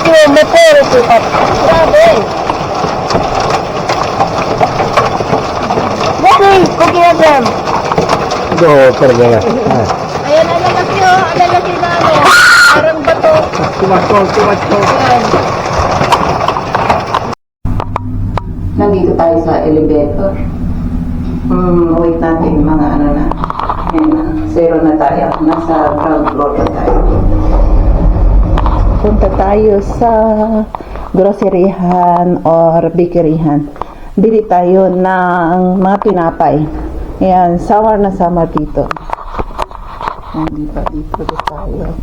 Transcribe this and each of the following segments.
yung motor ito. Grabe. Okay na, Sam. Go, pergala. Ayan, alalaki o. Alalaki na ano. Parang bato. Tumakol. Ayan. Nandito tayo sa elevator. Wait natin mga ano na. Ayan, zero na tayo. Nasa ground floor na tayo. Punta tayo sa groceryhan or bakeryhan. Bili tayo ng mga tinapay. Ayan, summer na summer dito. Ayan, dito tayo.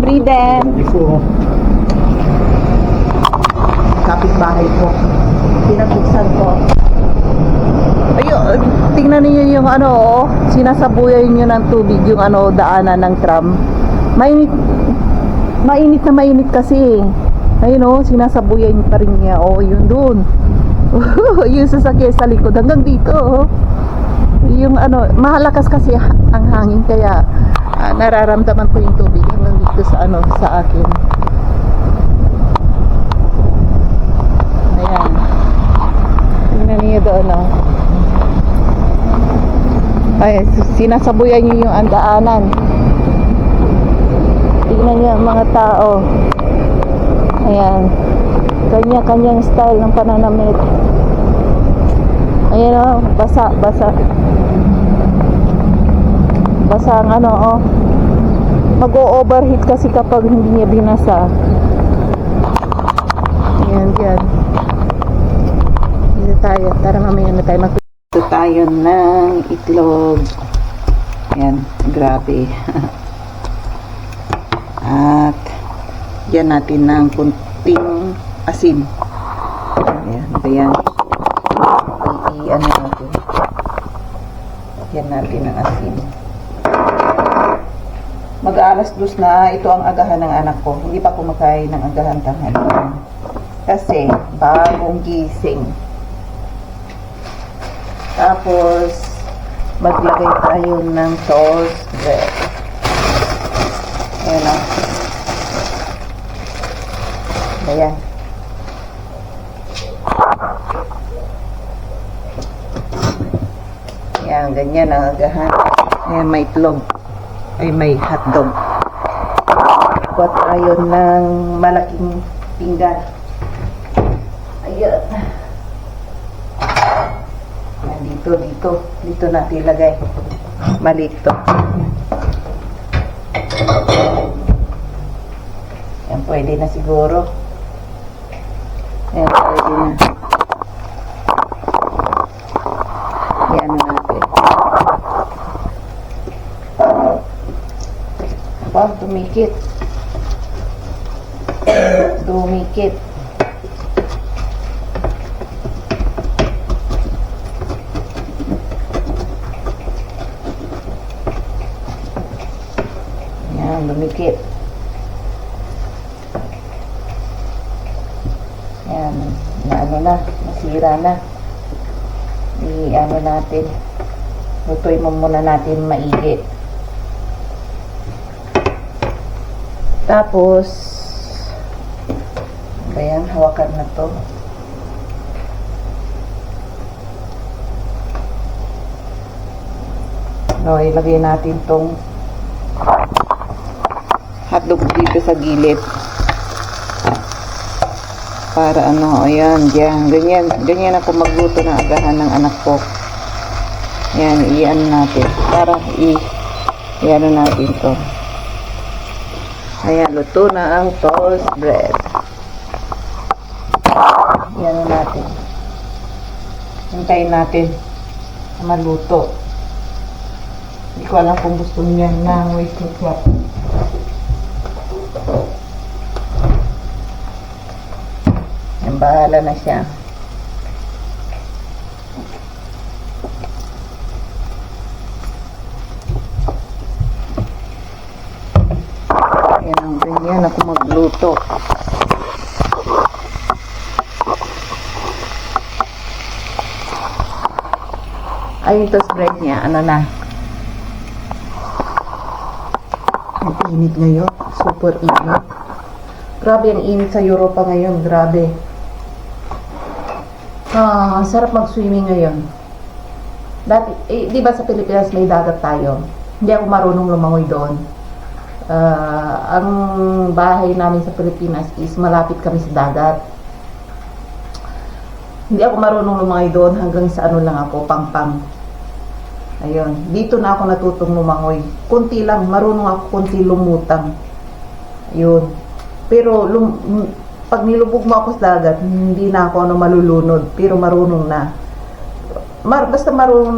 Briden! Kapitbahay ko. Pinabuksan ko. Ayun, tingnan niyo yung ano, oh, sinasabuyan niyo ng tubig yung ano, daanan ng tram. Mainit na mainit kasi. Ayun, oh, sinasabuyan pa rin niya. Oh, yun doon. Yung sasakyan sa likod hanggang dito, oh. Yung ano, mahalakas kasi ang hangin kaya nararamdaman ko yung tubig hanggang dito sa ano, sa akin. Ayan. Tingnan niyo doon, oh. Ay, sinasabuyan niyo yung andaanan. Tingnan niyo ang mga tao. Ayan. Kanya-kanyang style ng pananamit. Ayan, oh, basa. Basa ang ano, oh. Mag-o-overheat kasi kapag hindi niya binasa. Ayan, dyan. Dito tayo. Tara, mamaya na tayo Dito tayo ng itlog. Ayan, grabe. At yan natin ng kunting asin. Ayan, ayan. Ano natin. Yan natin ang asin. Mag-aalas 2 na, ito ang agahan ng anak ko. Hindi pa kumakain ng agahan tanghalian. Kasi bagong gising. Tapos maglagay tayo ng toast bread. Ayan o. Ayan. Ayan, ganyan ang agahan. Ayan, may itlog. Ay, may hotdog. Kuha tayo ng malaking pinggan. Ayan. Ayan, dito natin ilagay. Maliit to. Ayan, pwede na siguro. Ayan, pwede na. Ayan na natin. Wow, dumikit. Dumikit. Ayan, dumikit. Ayan, ano na, masira na. I-ano natin. Lutuin mo muna natin maigi. Tapos, ayan, hawakan na to. No, ilagay natin tong hotdog dito sa gilid. Para ano, ayan, diyan, ganyan ako magluto ng agahan ng anak ko. Ayan, iyan natin. Para iyan natin to. Ayan, luto na ang toast bread. Yan natin. Hintayin natin na maluto. Hindi ko alam kung gusto niya ng white ketchup. Yan, bahala na siya. Ganyan ako magluto. Ay, yung toast bread niya, ano na. Ang init ngayon. Super init. Grabe ang init sa Europa ngayon. Grabe. Ang sarap mag-swimming ngayon. Dati, di ba sa Pilipinas may dagat tayo? Hindi ako marunong lumangoy doon. Ang bahay namin sa Pilipinas is malapit kami sa dagat. Hindi ako marunong lumangoy doon hanggang sa ano lang ako, pang-pang. Ayun, dito na ako natutong lumangoy. Kunti lang, marunong ako kunti lumutang. Ayun. Pero pag nilubog mo ako sa dagat, hindi na ako malulunod, pero marunong na. Basta marunong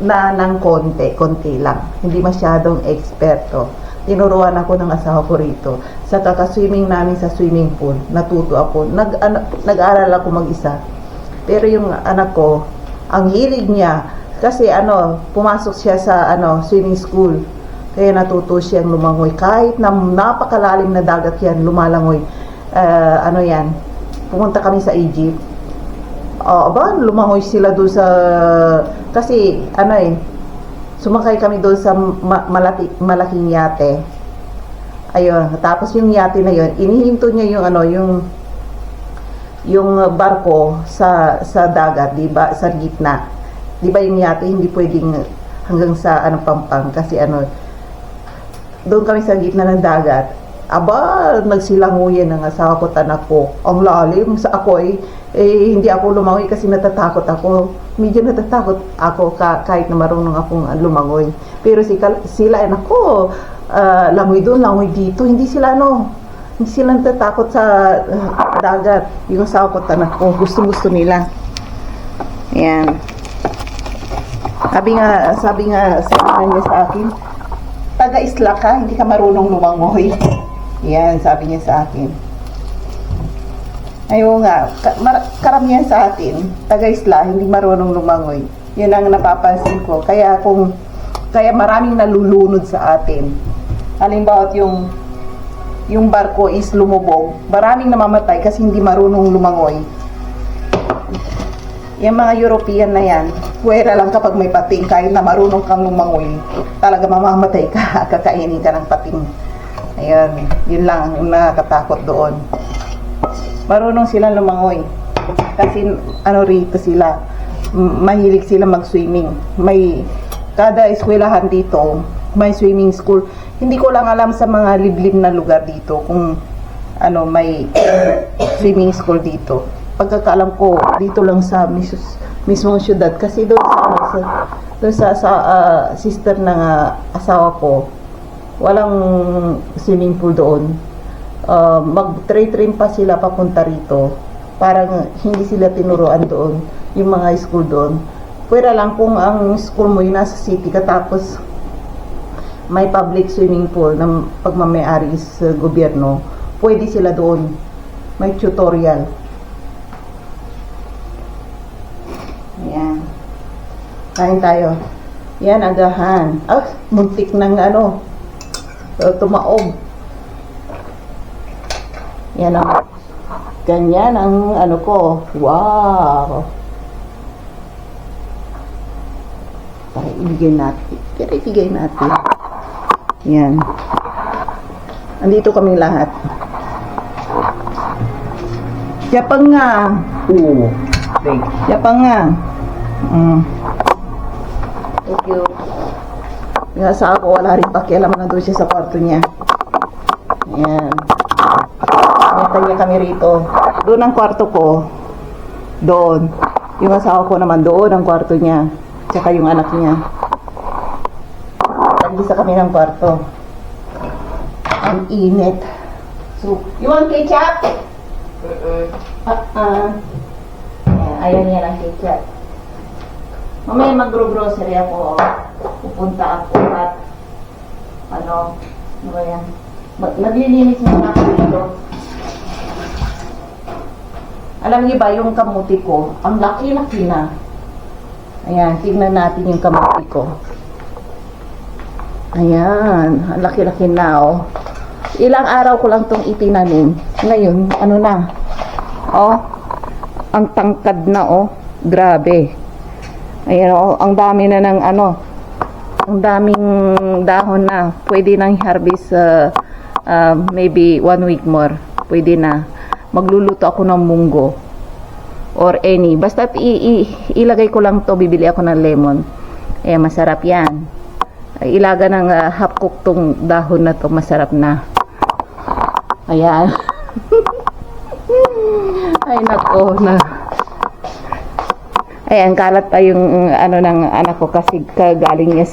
na ng konti lang. Hindi masyadong eksperto. Tinuruan ako ng asawa ko rito. Sa kakaswimming namin sa swimming pool, natuto ako. Nag-aral ako mag-isa. Pero yung anak ko, ang hilig niya, kasi pumasok siya sa swimming school. Kaya natuto siyang lumangoy. Kahit na napakalalim na dagat yan, lumalangoy. Yan, pumunta kami sa Egypt. Lumangoy sila doon sa, kasi sumakay kami doon sa malaking yate. Ayun, tapos yung yate na yun, inihinto niya yung barko sa dagat, di ba, sa gitna. Di ba yung yate hindi pwedeng hanggang sa pampang, kasi doon kami sa gitna ng dagat. Nagsilanguyan ng asawa ko, tanak ko. Ang lalim sa ako hindi ako lumangoy kasi natatakot ako. Medyo natatakot ako kahit na marunong akong lumangoy. Pero sila nako, langoy doon, langoy dito. Hindi sila natatakot sa dagat. Yung asawa ko, tanak ko, gusto nila. Ayan. Sabi nga niya sa akin, taga-isla ka, hindi ka marunong lumangoy. Yan, sabi niya sa akin. Ayaw nga, karamihan sa atin, taga-isla, hindi marunong lumangoy. Yan ang napapansin ko. Kaya maraming nalulunod sa atin. Halimbawa, yung barko is lumubog, maraming namamatay kasi hindi marunong lumangoy. Yung mga European na yan, puwera lang kapag may pating, kahit na marunong kang lumangoy, talaga mamamatay ka, kakainin ka ng pating. Ayan, yun lang yung nakakatakot doon. Marunong silang lumangoy. Kasi rito sila, mahilig sila mag-swimming. Kada eskwelahan dito, may swimming school. Hindi ko lang alam sa mga liblib na lugar dito kung may swimming school dito. Pagkakaalam ko, dito lang sa mismong syudad. Kasi doon sa sister ng asawa ko, walang swimming pool doon. Mag-train pa sila papunta rito. Parang hindi sila tinuruan doon, yung mga school doon. Pwera lang kung ang school mo yung nasa city ka, tapos may public swimming pool na pagmamayari sa gobyerno, pwede sila doon. May tutorial. Ayan. Kain tayo. Yan, agahan. Muntik ng tumaob. Yan ang ganyan ang ko. Wow. Para ibigay natin. Yan. Andito kami lahat. Yapang nga. Yapang nga. Thank you. Yung asawa ko, wala rin pakialam, nandun siya sa kwarto niya. Ayan. Nita niya kami rito. Doon ang kwarto ko. Doon. Yung asawa ko naman doon ang kwarto niya. Tsaka yung anak niya. Nag-isa kami ng kwarto. Ang init. So, you want ketchup? Ayaw niya ng ketchup. Mamaya mag-grocery ako. Pupunta ako at ano ba yan? Naglilinis na ako dito. Alam niyo ba yung kamuti ko? Ang laki-laki na. Ayan, tignan natin yung kamuti ko. Ayan, ang laki-laki na Ilang araw ko lang tong itinanim. Ngayon, na? Ang tangkad na Grabe. Ayan ang dami na ng Ang daming dahon na. Pwede nang harvest maybe 1 week more. Pwede na. Magluluto ako ng munggo. Or any. Basta ilagay ko lang to. Bibili ako ng lemon. Masarap yan. Ilaga ng half cook tong dahon na to. Masarap na. Ayan. Ay nako na. Ayan, kalat pa yung ng anak ko kasi galing niya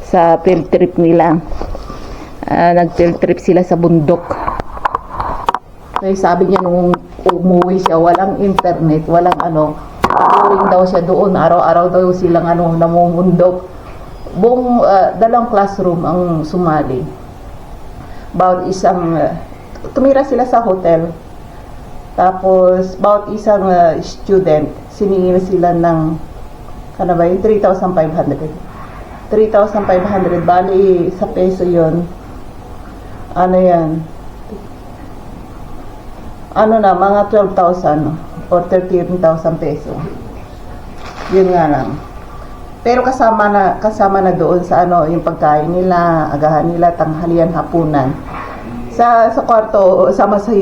sa field trip nila. Nag-field trip sila sa bundok. Kaya sabi niya nung umuwi siya, walang internet, walang boring daw siya doon. Araw-araw daw silang namumundok. Buong dalawang classroom ang sumali. About tumira sila sa hotel. Tapos, about isang student, siningin sila ng, 3,500. 3,500, bali sa peso yon. Yan? Mga 12,000 or 13,000 peso. Yun nga lang. Pero kasama na doon sa yung pagkain nila, agahan nila, tanghalian, hapunan. Sa kwarto, sama sa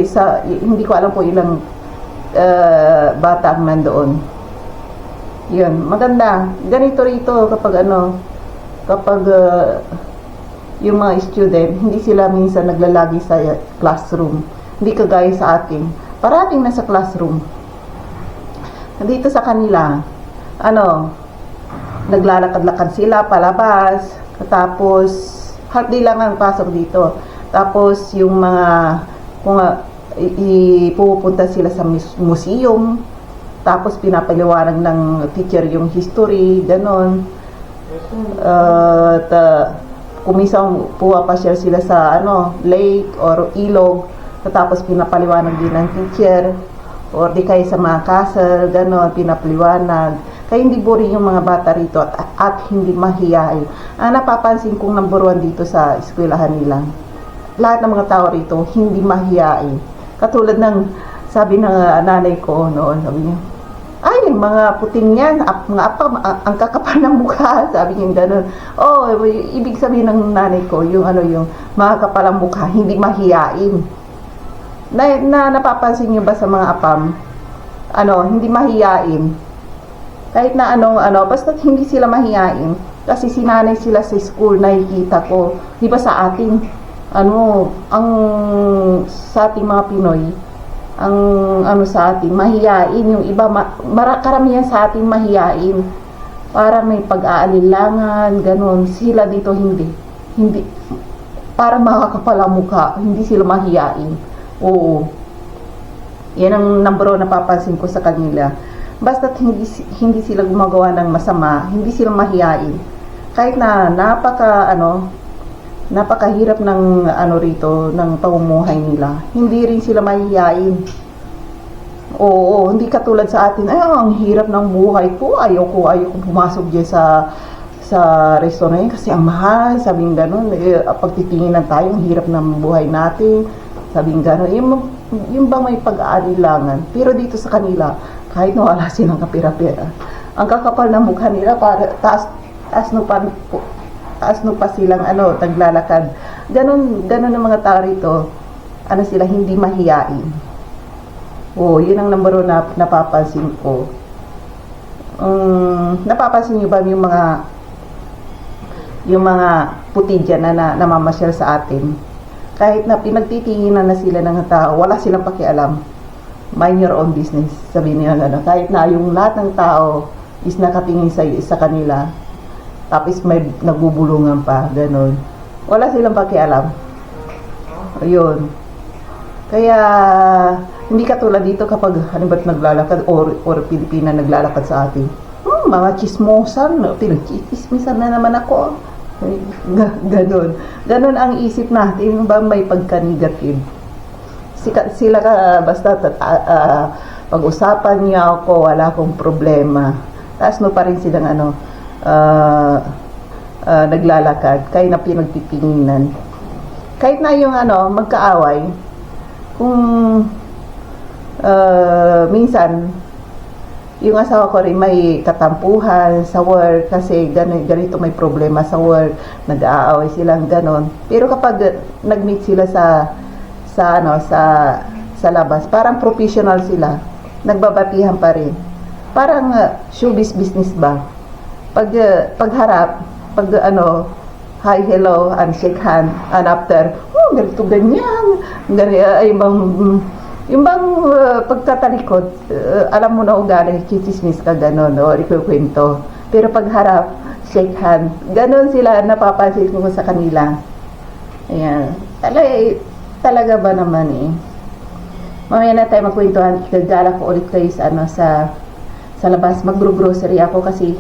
hindi ko alam po ilang bata ang nandoon. Yun, maganda. Ganito rito kapag yung mga student, hindi sila minsan naglalagi sa classroom. Hindi kagaya sa atin. Parating na sa classroom. Dito sa kanila, naglalakad-lakad sila palabas. Tapos, half day lang ang pasok dito. Tapos, yung kung pupunta sila sa museum, tapos pinapaliwanag ng teacher yung history, ganon. Kumisang puwapasyal sila sa lake or ilog, tapos pinapaliwanag din ng teacher, or di kaya sa mga castle, ganon, pinapaliwanag. Kaya hindi boring yung mga bata rito at hindi mahiyain. Ang napapansin kong number 1 dito sa eskwelahan nila, lahat ng mga tao rito hindi mahiyain. Katulad ng sabi ng nanay ko noon, sabi niya, ay, mga puting yan, mga apa, ang kakapal ng mukha, sabi niya gano'n. Ibig sabihin ng nanay ko, yung mga kapal ng mukha, hindi mahiyain. Napapansin niyo ba sa mga apam, hindi mahiyain. Kahit na basta hindi sila mahiyain, kasi sinanay sila sa school, nakikita ko. Di ba sa atin, sa ating mga Pinoy, sa atin, mahiyain. Yung iba, karamihan sa atin mahiyain. Para may pag-aalilangan, ganun. Sila dito hindi. Para makakapal ang mukha, hindi sila mahiyain. Oo. Yan ang number 1 na napapansin ko sa kanila. Basta't hindi sila gumagawa ng masama, hindi sila mahiyain. Kahit na napakahirap ng rito, ng pamumuhay nila, hindi rin sila mahiyain. Oo, hindi katulad sa atin, ang hirap ng buhay ko, ayoko pumasok dyan sa restaurant kasi ang mahal, sabing gano'n, pagtitinginan tayo, ang hirap ng buhay natin, sabing gano'n, yung bang may pag-aalilangan. Pero dito sa kanila, kahit na wala silang kapira-pira, ang kakapal ng mukha nila, para taas no pa silang naglalakad. Ganon ang mga tao rito, sila hindi mahiyain. Yun ang number 1 na napapansin ko. Napapansin niyo ba yung mga puti dyan na namamasyal sa atin? Kahit na pinagtitinginan na sila ng tao, wala silang pakialam. Mind your own business, sabi nila kahit na yung lahat ng tao is nakatingin sa kanila, tapos may nagbubulungan pa, gano'n. Wala silang pakialam. Ayun. Kaya, hindi katulad dito kapag halimba't naglalakad or Pilipina naglalakad sa atin. Mga chismosan, pinagchismisan na naman ako. Gano'n. Gano'n ang isip natin, ba may pagka-negative. Sila basta pag-usapan niya ako, wala akong problema. Taas pa rin silang naglalakad, kahit na pinagtitinginan. Kahit na yung magkaaway, kung minsan yung asawa ko rin may katampuhan sa work kasi ganito may problema sa work, nag-aaway silang ganon. Pero kapag nag-meet sila sa labas, parang professional sila, nagbabatihan pa rin. Parang showbiz business ba? Pagharap, hi, hello, and shake hand, and after, ganito, ganyan, yung bang pagtatalikod, alam mo na ugali, chichismis ka gano'n, o ikukwento. Pero pagharap, shake hand, gano'n sila, napapansin ko sa kanila. Ayan. Talaga ba naman eh? Mamaya na tayo magkwentuhan, gagala ko ulit kayo sa labas. Mag-grocery ako kasi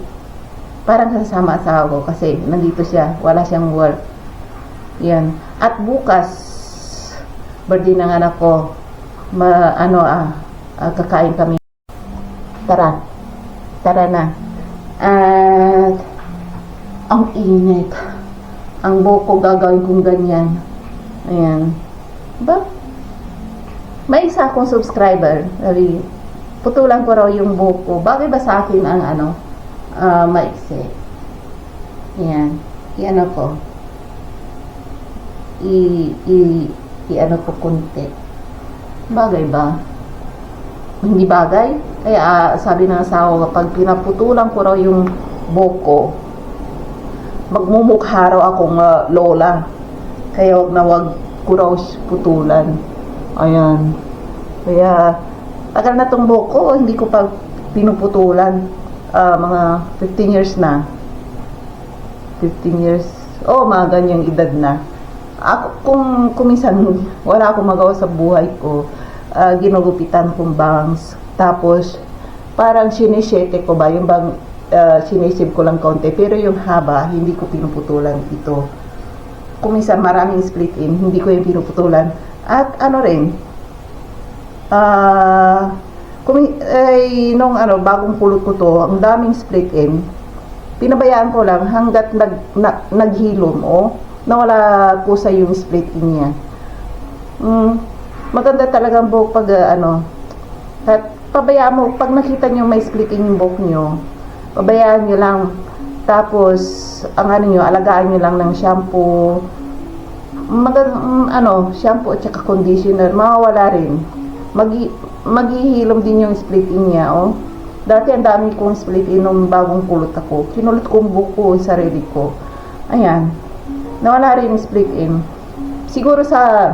parang kasama asawa ko kasi nandito siya, wala siyang work. Yan. At bukas, birthday ng anak ko, kakain kami. Tara na. At ang init. Ang buko gagawin kong ganyan. Ayan. Ba? May isa akong subscriber. Sabi, putulan ko raw yung buko. Bagay ba sa akin ang maiksi? Ayan. Iyan ako. I-ano ko kunti. Bagay ba? Hindi bagay? Kaya sabi ng asawa, kapag pinaputulan ko raw yung buko, magmumukha raw akong lola. Kaya wag ko raw putulan. Ayan. Kaya tagal na tong buko, hindi ko pa pinuputulan. Mga 15 years na. 15 years. Mga ganyang edad na. Ako, kung minsan wala akong magawa sa buhay ko, ginugupitan kong bangs. Tapos, parang sinisete ko ba, yung bang sinisib ko lang konti. Pero yung haba, hindi ko pinuputulan ito. Kung minsan maraming split in, hindi ko yung pinuputulan. At bagong pulot ko to, ang daming split in, pinabayaan ko lang hanggat naghilom, nawala po sa yung split in niya. Maganda talaga ang buhok pag at pabayaan mo, pag nakita nyo may split in yung buhok nyo, pabayaan nyo lang. Tapos ang alagaan nyo lang ng shampoo, shampoo at saka conditioner, mawawala rin. Maghihilom din yung split in niya, Dati ang dami kong split in nung bagong kulot ako. Kinulot kong buko sa sarili ko. Ayan. Nawala rin yung split in. Siguro sa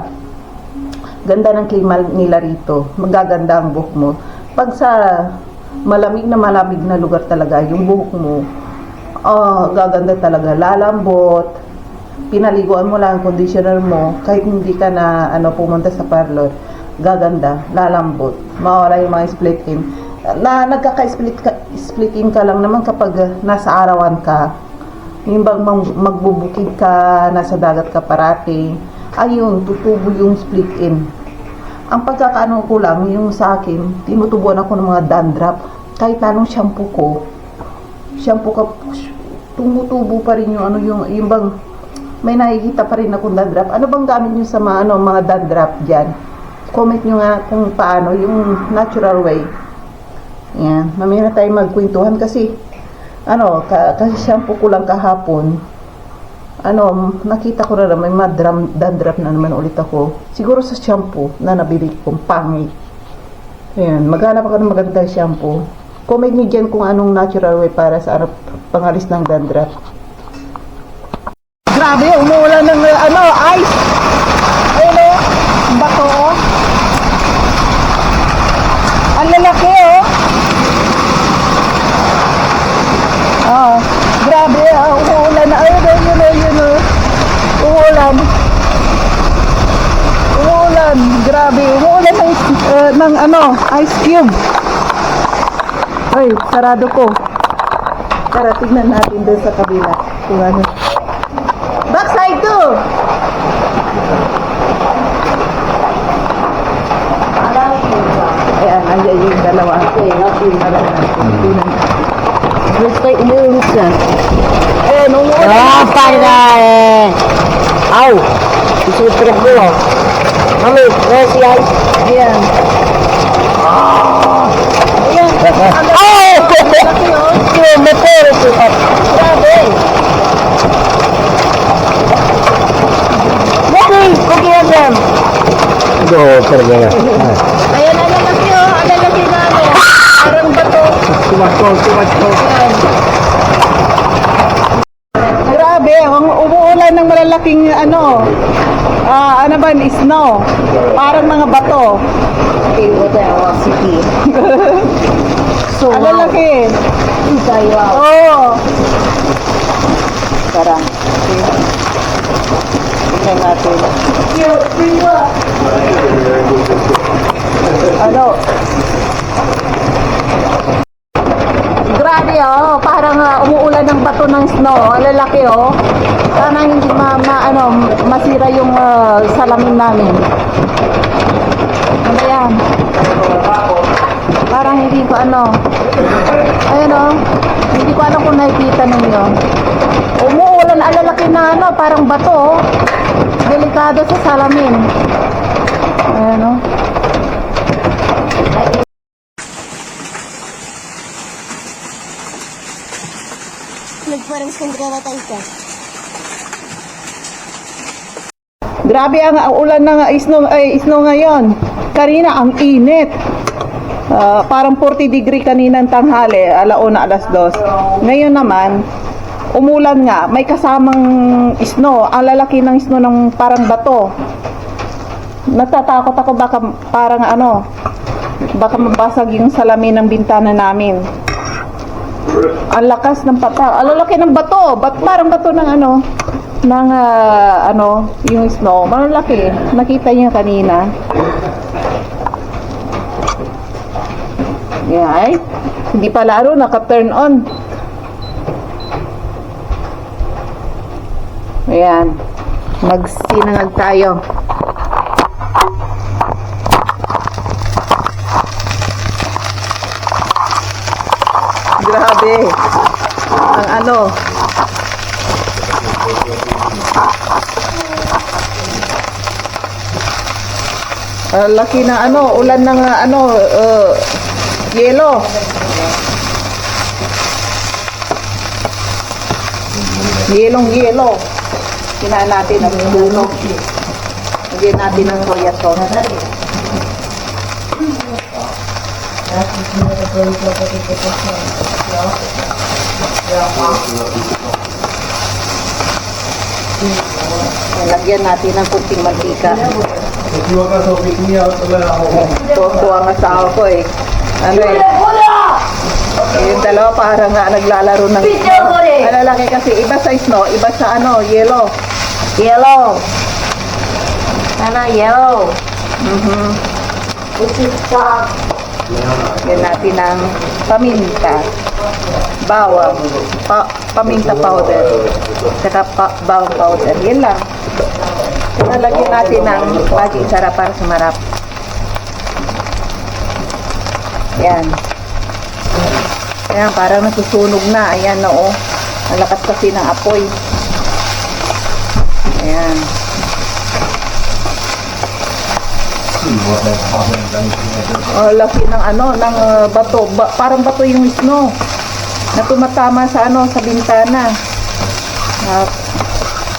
ganda ng klima nila rito, magaganda ang buhok mo. Pag sa malamig na lugar talaga, yung buhok mo, gaganda talaga. Lalambot. Pinaliguan mo lang ang conditioner mo, kahit hindi ka na pumunta sa parlor, gaganda, lalambot. Mawala yung mga split in. Nagkaka-split in ka lang naman kapag nasa arawan ka. Yung bang magbubukid ka, nasa dagat ka parati, ayun, tutubo yung split in. Ang pagkakaano ko lang, yung sa akin, tinutubuan ako ng mga dandruff. Kahit na anong shampoo ko, tumutubo pa rin yung bang, may nakikita pa rin akong dandruff. Ano bang gamit nyo sa mga dandruff dyan? Comment nyo nga kung paano, yung natural way. Yan, mamaya na tayo magkwentuhan kasi kasi shampoo ko lang kahapon, nakita ko na may dandruff na naman ulit ako. Siguro sa shampoo na nabili kong pangit. Ayan, maghanap ako ng magandang shampoo. Comment nyo dyan kung anong natural way para sa pangalis ng dandruff. Grabe, umuulan ng ice. Ayun bato. Ang lalaki grabe, umuulan na. Ayun. Umuulan, grabe. Umuulan ng ice cube. Ay, sarado ko. Tara, tignan natin doon sa kabila. Kung ano. Backside to! Ayan, andyan yung dalawa. Gusto tayo umuulit siya. Ayan, umuulit. Au! Isutrek ko. Mami, si Ice. Ayan. Ayan. Oh! Laki oh. Yung motor. Grabe. Okay yan. Ito, talaga. Ayan, ang lalaki oh. Ang lalaki na ano. Parang bato. Too much cold, too much cold. Ayan. Grabe, ang umuulan ng malalaking ano. Ano ba, snow. Parang mga bato. Okay, what the hell, city. So, Ang lalaki. wow. Oo. Tara. Tingnan natin. Ano? Grabe oh, parang umuulan ng bato ng snow. Ang lalaki oh. Sana hindi masira yung salamin namin. Ano yan? Parang hindi ko ayun oh. Hindi ko alam kung nakikita ninyo. Umuulan, ang lalaki na parang bato oh. Delikado sa salamin. Ayan oh. Nagparang sandra ka. Grabe ang ulan ng snow ngayon. Kanina ang init. Parang 40 degree kanina ng tanghali, alauna, 2:00. Ngayon naman, umulan nga, may kasamang snow. Ang lalaki ng snow ng parang bato. Natatakot ako baka parang baka mabasag yung salamin ng bintana namin. Ang lakas ng pata. Ang lalaki ng bato. Parang bato ng yung snow. Malaki. Nakita niyo kanina. Yeah, ay. Hindi pa laro naka-turn on. Ayan. Magsinangag tayo. Grabe. Ang laki ng ulan ng yelo. Yelo. Kinain natin ang sunog. Lagyan natin ng soya sauce. Lagyan natin ng kunting mantika. Tuwa ang asawa ko eh. Yung dalawa parang naglalaro ng ang lalaki kasi iba sa snow, iba sa yellow. Yellow. Yellow. Yan natin ng paminta, bawang, paminta powder, saka bawang powder. Yan lang. Lagyan natin ng magic sarap para sumarap. Yan. Ayan, parang nasusunog na. Ayan na oh. Ang lakas kasi ng apoy. Ayan. Oh, laki ng ng bato. Parang bato yung snow na tumatama sa sa bintana.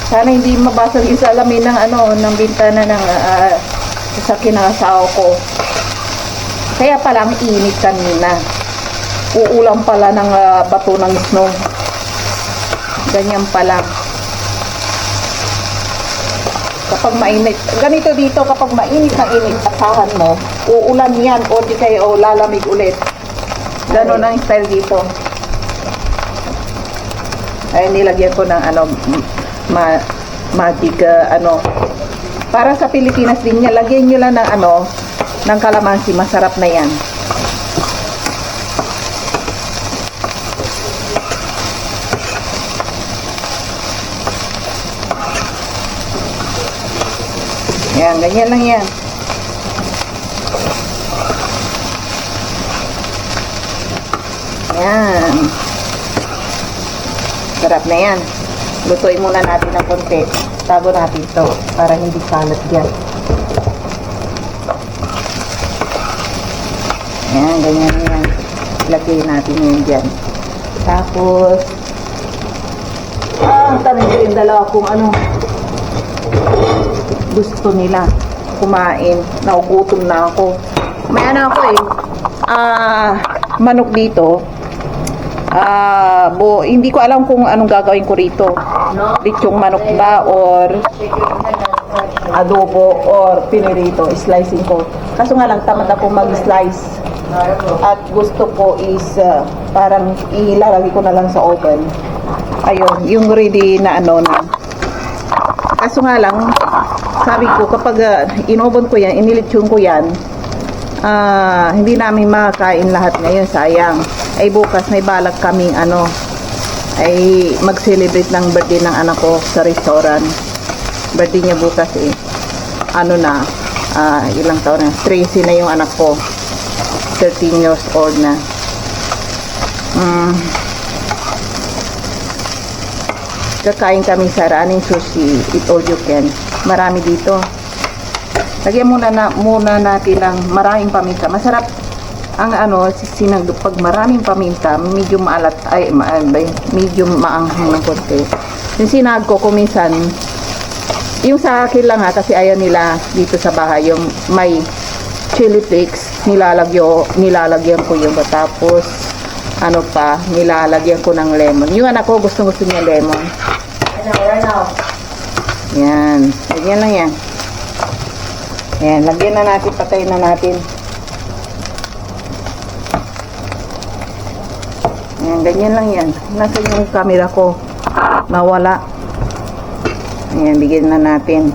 Sana hindi mabasag yung salamin ng ng bintana ng sasakyan ng asawa ko. Kaya pala ang init kanina. Uulan pala ng bato ng snow. Ganyan pala. Kapag mainit, ganito dito, kapag mainit na init, asahan mo, uulan yan, o di kayo lalamig ulit. Ganon ang style dito. Ay, nilagyan ko ng magic, para sa Pilipinas din niya, lagyan nyo lang ng ng kalamansi, masarap na yan. Yan, ganyan lang yan. Yan. Sarap na yan. Lutuin muna natin ng konti. Tago natin ito para hindi kalat yan. Yan, ganyan yan. lagay natin yun dyan. Tapos, tanong ko yung dalawa kung ano gusto nila kumain. Naugutom na ako. May ano ako manok dito. Hindi ko alam kung anong gagawin ko rito. Lechong manok ba or adobo or pinirito. Slicing ko. Kaso nga lang tamad ako mag-slice. At gusto ko is parang ilalagay ko na lang sa oven. Ayun, yung ready na ano na. Kaso nga lang, sabi ko kapag in-oven ko yan, inilitsyon ko yan, hindi namin makakain lahat ngayon, sayang. Ay bukas may balak kaming ay mag-celebrate ng birthday ng anak ko sa restaurant. Birthday niya bukas ilang taon na, 13 na yung anak ko. 13 years old na. Kakain kami sa Running Sushi, eat all you can. Marami dito. Lagyan muna natin ng maraming paminta. Masarap ang pag maraming paminta, medyo maalat, medyo maanghang ng konti. Yung sinag ko kuminsan, yung sa akin lang kasi ayaw nila dito sa bahay, yung may chili flakes, nilalagyan ko yung tapos nilalagyan ko ng lemon. Yung anak ko gusto niya lemon. Right now. Yan. Lagyan lang yan. Yan. Lagyan na natin. Patayin na natin. Yan. Ganyan lang yan. Nasa yung camera ko. Nawala. Yan. Bigyan na natin.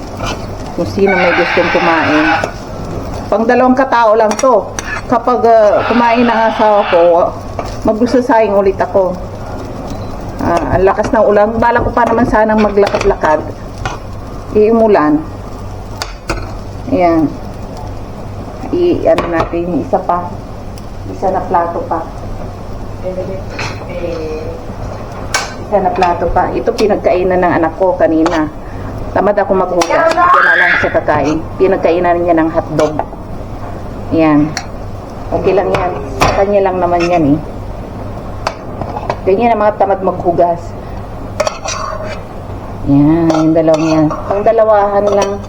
Kung sino may gustong kumain. Pang 2 katao lang to. Kapag kumain ng asawa ko, magsasayang ulit ako. Ang lakas ng ulan. Bala ko pa naman sanang maglakad-lakad. Iumulan. Ayan. Natin isa pa. Isa na plato pa. Isa na plato pa. Ito pinagkainan ng anak ko kanina. Tamad ako maghugas. Yan na lang siya kakain. Pinagkainan niya ng hotdog. Ayan. Okay lang yan. Sa kanya lang naman yan Ganyan ang mga tamad maghugas. Yan, yung dalawang yan. Pang dalawahan lang.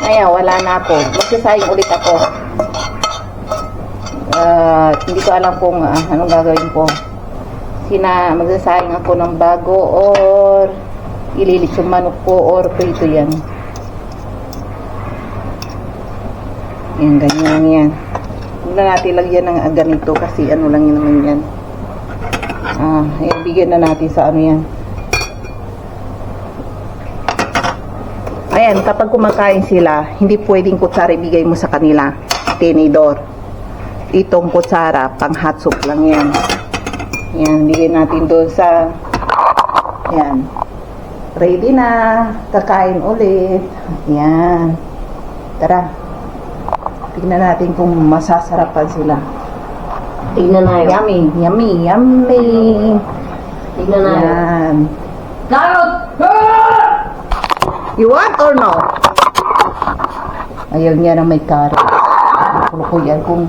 Ayan, wala na ako. Magsasayang ulit ako. Hindi ko alam kung anong gagawin ko. Magsasayang ako ng bago or ililit yung manok ko or prito yan. Yan, ganyan lang yan. Huwag na natin lagyan ng ganito kasi lang yun naman yan. Ayan, bigyan na natin sa yan. Ayan, kapag kumakain sila, hindi pwedeng kutsara ibigay mo sa kanila. Tinidor. Itong kutsara, pang hot soup lang yan. Ayan, bigyan natin doon sa ayan. Ready na. Kakain ulit. Ayan. Tara. Tignan natin kung masasarapan sila. Tignan na yun. Yummy, yummy, yummy. Tignan na yun. Yan. Carrot! You want or no? Ayaw niya na may carrot. Kulo ko yan kung